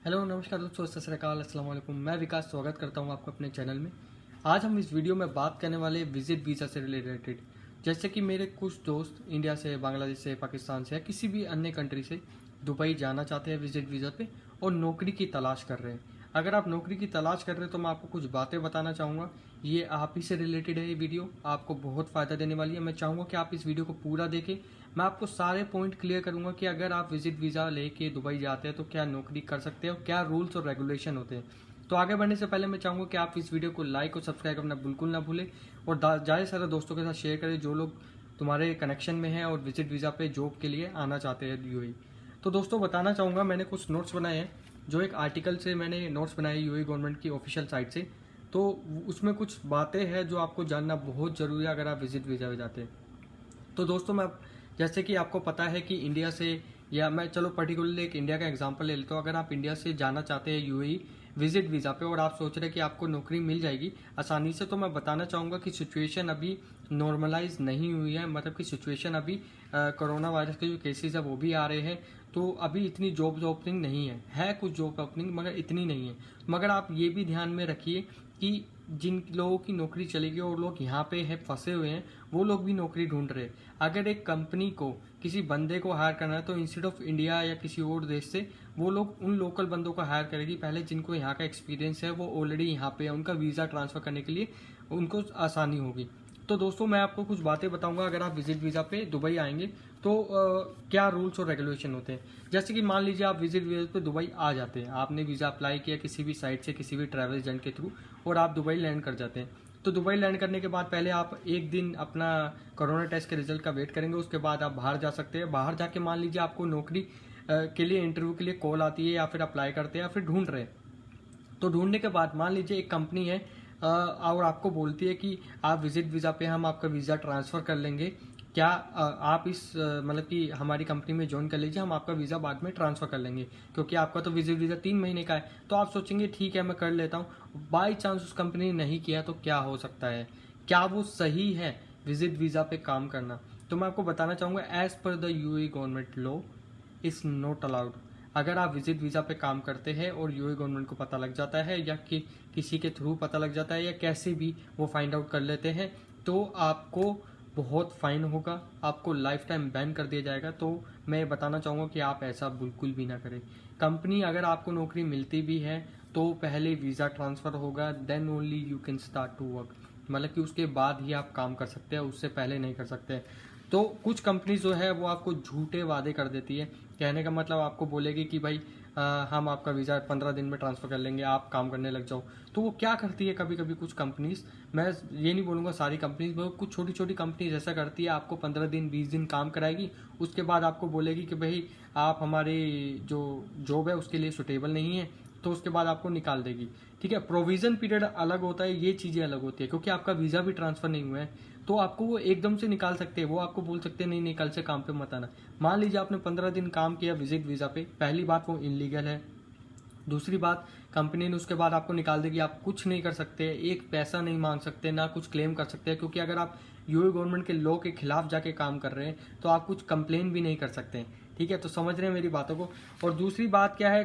Hello नमस्कार दोस्तों, सत श्री अकाल, अस्सलाम वालेकुम। मैं विकास स्वागत करता हूं आपको अपने चैनल में। आज हम इस वीडियो में बात करने वाले विजिट वीज़ा से रिलेटेड। जैसे कि मेरे कुछ दोस्त इंडिया से, बांग्लादेश से, पाकिस्तान से या किसी भी अन्य कंट्री से दुबई जाना चाहते हैं विजिट वीज़ा पे और नौकरी की तलाश कर रहे हैं। अगर आप नौकरी की तलाश कर रहे हैं तो मैं आपको कुछ बातें बताना चाहूँगा। ये आप ही से रिलेटेड है, ये वीडियो आपको बहुत फ़ायदा देने वाली है। मैं चाहूँगा कि आप इस वीडियो को पूरा देखें। मैं आपको सारे पॉइंट क्लियर करूंगा कि अगर आप विजिट वीज़ा लेके दुबई जाते हैं तो क्या नौकरी कर सकते हैं और क्या रूल्स और रेगुलेशन होते हैं। तो आगे बढ़ने से पहले मैं चाहूँगा कि आप इस वीडियो को लाइक और सब्सक्राइब करना बिल्कुल ना भूलें और ज़्यादा सारे दोस्तों के साथ शेयर करें जो लोग तुम्हारे कनेक्शन में हैं और विजिट वीज़ा पे जॉब के लिए आना चाहते हैं यूएई। तो दोस्तों बताना चाहूँगा, मैंने कुछ नोट्स बनाए हैं, जो एक आर्टिकल से मैंने नोट्स बनाए यूएई गवर्नमेंट की ऑफिशियल साइट से। तो उसमें कुछ बातें हैं जो आपको जानना बहुत ज़रूरी है अगर आप विजिट वीज़ा पे जाते हैं। तो दोस्तों जैसे कि आपको पता है कि इंडिया से, या मैं चलो पर्टिकुलरली एक इंडिया का एग्जांपल ले लेता हूँ। अगर आप इंडिया से जाना चाहते हैं यूएई विजिट वीज़ा पे और आप सोच रहे हैं कि आपको नौकरी मिल जाएगी आसानी से, तो मैं बताना चाहूँगा कि सिचुएशन अभी नॉर्मलाइज नहीं हुई है। मतलब कि सिचुएशन अभी कोरोना वायरस के जो केसेस है वो भी आ रहे हैं, तो अभी इतनी जॉब ओपनिंग नहीं है कुछ जॉब ओपनिंग, मगर इतनी नहीं है। मगर आप ये भी ध्यान में रखिए कि जिन लोगों की नौकरी चलेगी और लोग यहाँ पे है फंसे हुए हैं, वो लोग भी नौकरी ढूंढ रहे हैं। अगर एक कंपनी को किसी बंदे को हायर करना है तो इंस्टेड ऑफ इंडिया या किसी और देश से वो लोग उन लोकल बंदों को हायर करेगी पहले जिनको यहाँ का एक्सपीरियंस है, वो ऑलरेडी यहाँ पे है, उनका वीज़ा ट्रांसफ़र करने के लिए उनको आसानी होगी। तो दोस्तों मैं आपको कुछ बातें बताऊंगा। अगर आप विजिट वीज़ा पे दुबई आएंगे तो क्या रूल्स और रेगुलेशन होते हैं। जैसे कि मान लीजिए आप विजिट वीज़ा पे दुबई आ जाते हैं, आपने वीज़ा अप्लाई किया किसी भी साइट से, किसी भी ट्रैवल एजेंट के थ्रू, और आप दुबई लैंड कर जाते हैं। तो दुबई लैंड करने के बाद पहले आप एक दिन अपना कोरोना टेस्ट के रिजल्ट का वेट करेंगे, उसके बाद आप बाहर जा सकते हैं। बाहर जाके मान लीजिए आपको नौकरी के लिए इंटरव्यू के लिए कॉल आती है, या फिर अप्लाई करते हैं या फिर ढूंढ रहे हैं। तो ढूंढने के बाद मान लीजिए एक कंपनी है और आपको बोलती है कि आप विजिट वीज़ा पे हम आपका वीज़ा ट्रांसफ़र कर लेंगे, क्या आप इस मतलब कि हमारी कंपनी में ज्वाइन कर लीजिए, हम आपका वीज़ा बाद में ट्रांसफ़र कर लेंगे, क्योंकि आपका तो विजिट वीज़ा 3 महीने का है। तो आप सोचेंगे ठीक है मैं कर लेता हूँ। बाई चांस उस कंपनी ने नहीं किया तो क्या हो सकता है, क्या वो सही है विजिट वीज़ा पे काम करना? तो मैं आपको बताना चाहूँगा, as per the UAE government law is not allowed. अगर आप विजिट वीज़ा पे काम करते हैं और यूएई गवर्नमेंट को पता लग जाता है, या कि किसी के थ्रू पता लग जाता है, या कैसे भी वो फाइंड आउट कर लेते हैं, तो आपको बहुत फाइन होगा, आपको लाइफ टाइम बैन कर दिया जाएगा। तो मैं बताना चाहूँगा कि आप ऐसा बिल्कुल भी ना करें। कंपनी अगर आपको नौकरी मिलती भी है तो पहले वीज़ा ट्रांसफ़र होगा, then only you can start to work. मतलब कि उसके बाद ही आप काम कर सकते हैं, उससे पहले नहीं कर सकते। तो कुछ कंपनी जो है वो आपको झूठे वादे कर देती है। कहने का मतलब आपको बोलेगी कि भाई हम आपका वीज़ा 15 दिन में ट्रांसफ़र कर लेंगे, आप काम करने लग जाओ। तो वो क्या करती है कभी कभी कुछ कंपनीज, मैं ये नहीं बोलूँगा सारी कंपनीज, वो कुछ छोटी छोटी कंपनीज ऐसा करती है, आपको 15 दिन 20 दिन काम कराएगी, उसके बाद आपको बोलेगी कि भाई आप हमारी जो जॉब है उसके लिए सुटेबल नहीं है, तो उसके बाद आपको निकाल देगी। ठीक है, प्रोविज़न पीरियड अलग होता है, ये चीज़ें अलग होती है, क्योंकि आपका वीज़ा भी ट्रांसफ़र नहीं हुआ है। तो आपको वो एकदम से निकाल सकते हैं, वो आपको बोल सकते हैं नहीं नहीं कल से काम पे मत आना। मान लीजिए आपने 15 दिन काम किया विजिट वीज़ा पे, पहली बात वो इनलीगल है। दूसरी बात, कंपनी ने उसके बाद आपको निकाल देगी, आप कुछ नहीं कर सकते, एक पैसा नहीं मांग सकते, ना कुछ क्लेम कर सकते हैं, क्योंकि अगर आप यूए गवर्नमेंट के लॉ के खिलाफ जाके काम कर रहे हैं तो आप कुछ कंप्लेन भी नहीं कर सकते। ठीक है, तो समझ रहे हैं मेरी बातों को। और दूसरी बात क्या है,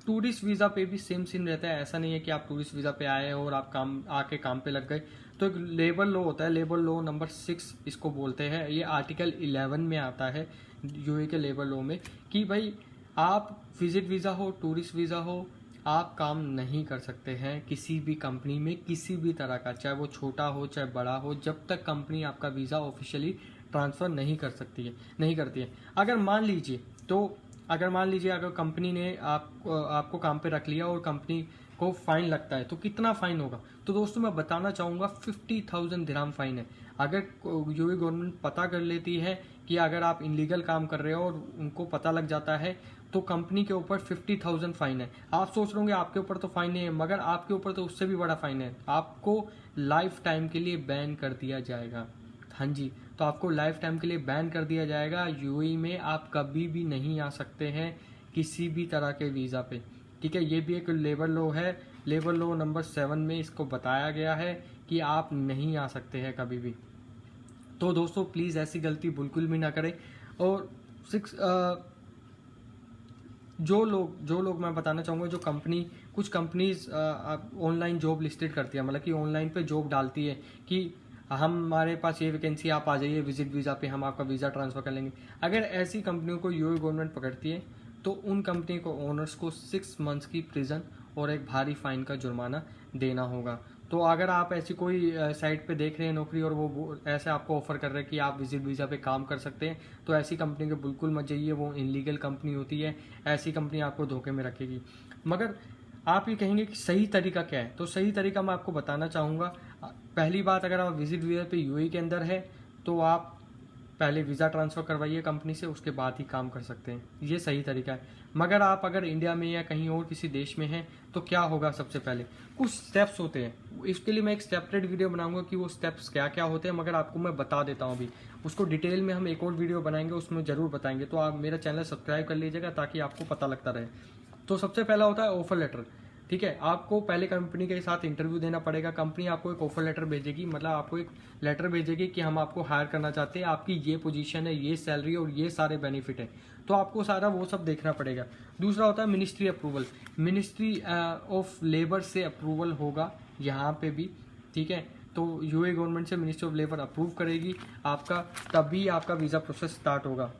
टूरिस्ट वीज़ा पे भी सेम सीन रहता है। ऐसा नहीं है कि आप टूरिस्ट वीज़ा पे आए और आप काम आके काम पे लग गए। तो एक लेबर लॉ होता है, लेबर लॉ नंबर 6 इसको बोलते हैं, ये आर्टिकल 11 में आता है यूए के लेबर लॉ में, कि भाई आप विजिट वीज़ा हो, टूरिस्ट वीज़ा हो, आप काम नहीं कर सकते हैं किसी भी कंपनी में किसी भी तरह का, चाहे वो छोटा हो चाहे बड़ा हो, जब तक कंपनी आपका वीज़ा ऑफिशियली ट्रांसफ़र नहीं करती है। अगर मान लीजिए अगर कंपनी ने आपको काम पे रख लिया और कंपनी को फाइन लगता है, तो कितना फाइन होगा? तो दोस्तों मैं बताना चाहूँगा 50,000 दिरहम फाइन है। अगर यूए गवर्नमेंट पता कर लेती है कि अगर आप इनलीगल काम कर रहे हो और उनको पता लग जाता है, तो कंपनी के ऊपर 50,000 फाइन है। आप सोच रहे होंगे आपके ऊपर तो फाइन नहीं है, मगर आपके ऊपर तो उससे भी बड़ा फाइन है, आपको लाइफ टाइम के लिए बैन कर दिया जाएगा। हाँ जी, तो आपको लाइफ टाइम के लिए बैन कर दिया जाएगा। यूएई में आप कभी भी नहीं आ सकते हैं किसी भी तरह के वीज़ा पे। ठीक है, ये भी एक लेबर लॉ है, लेबर लॉ नंबर 7 में इसको बताया गया है कि आप नहीं आ सकते हैं कभी भी। तो दोस्तों प्लीज़ ऐसी गलती बिल्कुल भी ना करें। और जो लोग मैं बताना चाहूँगा, जो कंपनी, कुछ कंपनीज ऑनलाइन जॉब लिस्टेड करती है, मतलब कि ऑनलाइन पे जॉब डालती है कि हमारे पास ये वैकेंसी, आप आ जाइए विजिट वीज़ा पे, हम आपका वीज़ा ट्रांसफ़र कर लेंगे। अगर ऐसी कंपनियों को यूएई गवर्नमेंट पकड़ती है तो उन कंपनी को ओनर्स को 6 मंथ्स की प्रिजन और एक भारी फाइन का जुर्माना देना होगा। तो अगर आप ऐसी कोई साइट पे देख रहे हैं नौकरी और वो ऐसे आपको ऑफर कर रहे हैं कि आप विजिट वीज़ा पे काम कर सकते हैं, तो ऐसी कंपनी के बिल्कुल मत जाइए, वो इनलीगल कंपनी होती है, ऐसी कंपनी आपको धोखे में रखेगी। मगर आप ये कहेंगे कि सही तरीका क्या है, तो सही तरीका मैं आपको बताना चाहूँगा। पहली बात, अगर आप विजिट वीज़ा पे यूएई के अंदर है तो आप पहले वीज़ा ट्रांसफ़र करवाइए कंपनी से, उसके बाद ही काम कर सकते हैं, ये सही तरीका है। मगर आप अगर इंडिया में या कहीं और किसी देश में हैं तो क्या होगा, सबसे पहले कुछ स्टेप्स होते हैं, इसके लिए मैं एक सेपरेट वीडियो बनाऊंगा कि वो स्टेप्स क्या क्या होते हैं, मगर आपको मैं बता देता हूँ अभी। उसको डिटेल में हम एक और वीडियो बनाएंगे, उसमें ज़रूर बताएंगे, तो आप मेरा चैनल सब्सक्राइब कर लीजिएगा ताकि आपको पता लगता रहे। तो सबसे पहला होता है ऑफर लेटर। ठीक है, आपको पहले कंपनी के साथ इंटरव्यू देना पड़ेगा। कंपनी आपको एक ऑफर लेटर भेजेगी, मतलब आपको एक लेटर भेजेगी कि हम आपको हायर करना चाहते हैं, आपकी ये पोजीशन है, ये सैलरी और ये सारे बेनिफिट है, तो आपको सारा वो सब देखना पड़ेगा। दूसरा होता है ministry approval. Ministry of labour से अप्रूवल होगा यहाँ पे भी। ठीक है, तो यूए गवर्नमेंट से मिनिस्ट्री ऑफ लेबर अप्रूव करेगी आपका, तभी आपका वीज़ा प्रोसेस स्टार्ट होगा।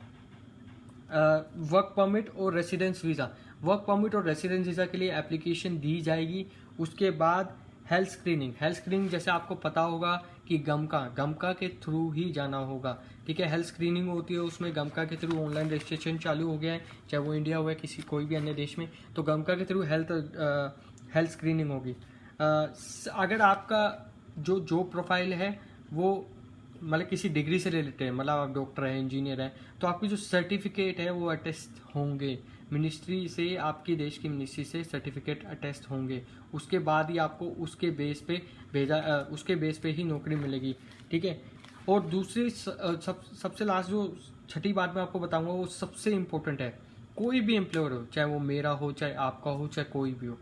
वर्क परमिट और रेसिडेंस वीज़ा, वर्क परमिट और रेसिडेंस वीज़ा के लिए एप्लीकेशन दी जाएगी। उसके बाद हेल्थ स्क्रीनिंग, हेल्थ स्क्रीनिंग जैसे आपको पता होगा कि गमका के थ्रू ही जाना होगा। ठीक है, हेल्थ स्क्रीनिंग होती है उसमें, गमका के थ्रू ऑनलाइन रजिस्ट्रेशन चालू हो गया है, चाहे वो इंडिया हो या किसी कोई भी अन्य देश में, तो गमका के थ्रू हेल्थ स्क्रीनिंग होगी। अगर आपका जो जॉब प्रोफाइल है वो मतलब किसी डिग्री से रिलेटेड है, मतलब आप डॉक्टर हैं, इंजीनियर हैं, तो आपकी जो सर्टिफिकेट है वो अटेस्ट होंगे मिनिस्ट्री से, आपकी देश की मिनिस्ट्री से सर्टिफिकेट अटेस्ट होंगे। उसके बाद ही आपको उसके बेस पे उसके बेस पे ही नौकरी मिलेगी। ठीक है, और दूसरी सबसे लास्ट जो छठी बात मैं आपको बताऊंगा वो सबसे इम्पोर्टेंट है। कोई भी एम्प्लॉयर हो, चाहे वो मेरा हो, चाहे आपका हो, चाहे कोई भी हो,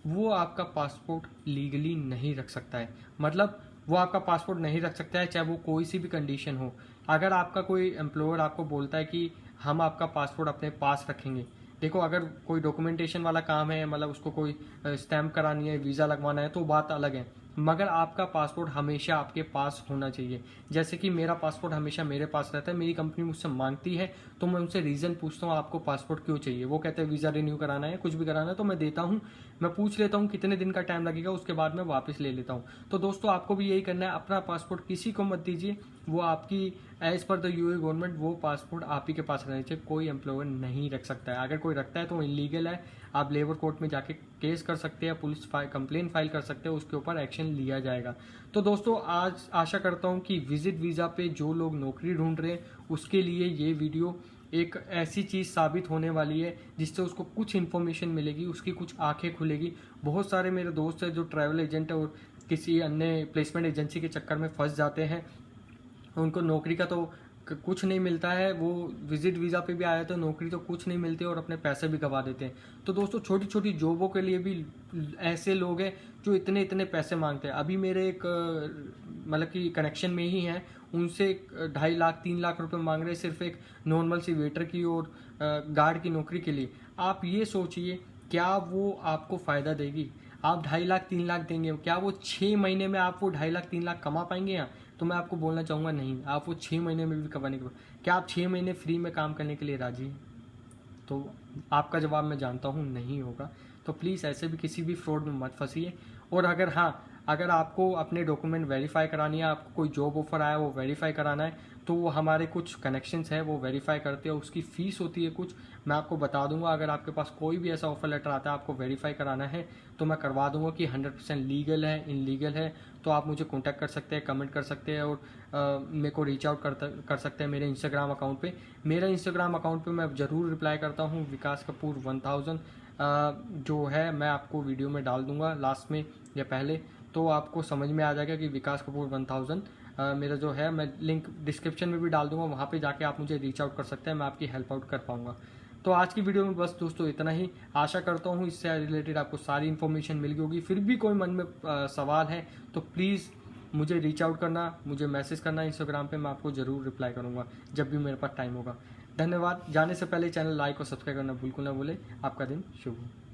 वो आपका पासपोर्ट लीगली नहीं रख सकता है। मतलब वो आपका पासपोर्ट नहीं रख सकता है, चाहे वो कोई सी भी कंडीशन हो। अगर आपका कोई एम्प्लॉयर आपको बोलता है कि हम आपका पासपोर्ट अपने पास रखेंगे, देखो अगर कोई डॉक्यूमेंटेशन वाला काम है, मतलब उसको कोई स्टैम्प करानी है, वीज़ा लगवाना है, तो बात अलग है, मगर आपका पासपोर्ट हमेशा आपके पास होना चाहिए। जैसे कि मेरा पासपोर्ट हमेशा मेरे पास रहता है, मेरी कंपनी मुझसे मांगती है तो मैं उनसे रीज़न पूछता हूँ आपको पासपोर्ट क्यों चाहिए, वो कहते हैं वीज़ा रिन्यू कराना है, कुछ भी कराना है, तो मैं देता हूँ। मैं पूछ लेता हूँ कितने दिन का टाइम लगेगा, उसके बाद मैं वापस ले लेता हूँ। तो दोस्तों आपको भी यही करना है, अपना पासपोर्ट किसी को मत दीजिए, वो आपकी एज पर द यूए गवर्नमेंट वो पासपोर्ट आप ही के पास रहना चाहिए, कोई एम्प्लॉयर नहीं रख सकता है। अगर कोई रखता है तो इलीगल है, आप लेबर कोर्ट में जाके केस कर सकते हैं, पुलिस कंप्लेन फाइल कर सकते हैं, उसके ऊपर एक्शन लिया जाएगा। तो दोस्तों आज आशा करता हूँ कि विजिट वीज़ा पे जो लोग नौकरी ढूंढ रहे हैं उसके लिए ये वीडियो एक ऐसी चीज़ साबित होने वाली है जिससे उसको कुछ इन्फॉर्मेशन मिलेगी, उसकी कुछ आंखें खुलेगी। बहुत सारे मेरे दोस्त हैं जो ट्रैवल एजेंट और किसी अन्य प्लेसमेंट एजेंसी के चक्कर में फंस जाते हैं, उनको नौकरी का तो कुछ नहीं मिलता है, वो विजिट वीज़ा पे भी आया तो नौकरी तो कुछ नहीं मिलती और अपने पैसे भी गवा देते हैं। तो दोस्तों छोटी छोटी जॉबों के लिए भी ऐसे लोग हैं जो इतने इतने पैसे मांगते हैं। अभी मेरे एक मतलब कि कनेक्शन में ही हैं, उनसे 2.5 लाख 3 लाख रुपए मांग रहे हैं सिर्फ एक नॉर्मल सी वेटर की और गार्ड की नौकरी के लिए। आप ये सोचिए क्या वो आपको फ़ायदा देगी? आप 2.5 लाख 3 लाख देंगे, क्या वो 6 महीने में आप वो 2.5 लाख 3 लाख कमा पाएंगे यहाँ? तो मैं आपको बोलना चाहूँगा नहीं, आप वो 6 महीने में भी कमाने के, क्या आप 6 महीने फ्री में काम करने के लिए राजी हैं? तो आपका जवाब मैं जानता हूँ नहीं होगा। तो प्लीज़ ऐसे भी किसी भी फ्रॉड में मत फंसिए। और अगर हाँ, अगर आपको अपने डॉक्यूमेंट वेरीफाई करानी है, आपको कोई जॉब ऑफर आया वो वेरीफाई कराना है, तो वो हमारे कुछ कनेक्शंस है वो वेरीफाई करते हैं, उसकी फ़ीस होती है कुछ, मैं आपको बता दूंगा। अगर आपके पास कोई भी ऐसा ऑफर लेटर आता है आपको वेरीफाई कराना है तो मैं करवा दूंगा कि 100% लीगल है इनलीगल है, तो आप मुझे कॉन्टैक्ट कर सकते हैं, कमेंट कर सकते हैं और मेरे को रीच आउट कर सकते हैं मेरे इंस्टाग्राम अकाउंट पे। मेरा इंस्टाग्राम अकाउंट पे मैं ज़रूर रिप्लाई करता हूँ, विकास कपूर 1000 जो है मैं आपको वीडियो में डाल दूंगा लास्ट में या पहले, तो आपको समझ में आ जाएगा कि विकास कपूर 1000 मेरा जो है, मैं लिंक डिस्क्रिप्शन में भी डाल दूंगा, वहाँ पे जाके आप मुझे रीच आउट कर सकते हैं, मैं आपकी हेल्प आउट कर पाऊंगा। तो आज की वीडियो में बस दोस्तों इतना ही। आशा करता हूँ इससे रिलेटेड आपको सारी इन्फॉर्मेशन मिल गई होगी। फिर भी कोई मन में सवाल है तो प्लीज़ मुझे रीच आउट करना, मुझे मैसेज करना इंस्टाग्राम पे, मैं आपको ज़रूर रिप्लाई करूँगा जब भी मेरे पास टाइम होगा। धन्यवाद। जाने से पहले चैनल लाइक और सब्सक्राइब करना बिल्कुल ना भूलें। आपका दिन शुभ हो।